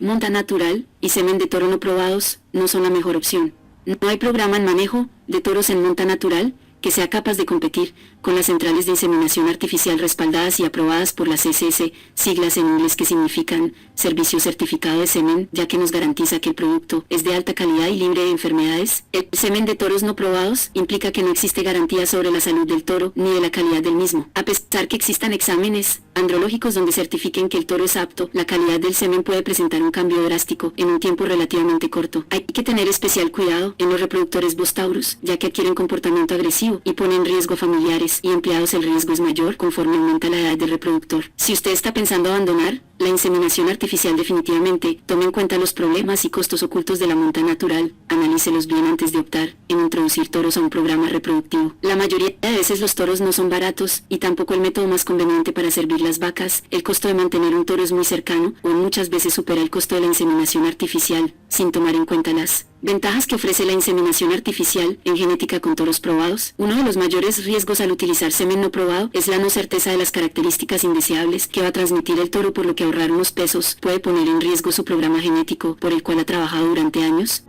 monta natural y semen de toro no probados no son la mejor opción. No hay programa en manejo de toros en monta natural que sea capaz de competir con las centrales de inseminación artificial respaldadas y aprobadas por la CSS, siglas en inglés que significan Servicio Certificado de Semen, ya que nos garantiza que el producto es de alta calidad y libre de enfermedades. El semen de toros no probados implica que no existe garantía sobre la salud del toro ni de la calidad del mismo. A pesar que existan exámenes andrológicos donde certifiquen que el toro es apto, la calidad del semen puede presentar un cambio drástico en un tiempo relativamente corto. Hay que tener especial cuidado en los reproductores Bostaurus, ya que adquieren comportamiento agresivo y ponen en riesgo a familiares y empleados. El riesgo es mayor conforme aumenta la edad del reproductor. Si usted está pensando abandonar la inseminación artificial definitivamente, tome en cuenta los problemas y costos ocultos de la monta natural, analícelos bien antes de optar en introducir toros a un programa reproductivo. La mayoría de veces los toros no son baratos y tampoco el método más conveniente para servir las vacas. El costo de mantener un toro es muy cercano o muchas veces supera el costo de la inseminación artificial, sin tomar en cuenta las ventajas que ofrece la inseminación artificial en genética con toros probados. Uno de los mayores riesgos al utilizar semen no probado es la no certeza de las características indeseables que va a transmitir el toro, por lo que ahorrar unos pesos puede poner en riesgo su programa genético por el cual ha trabajado durante años.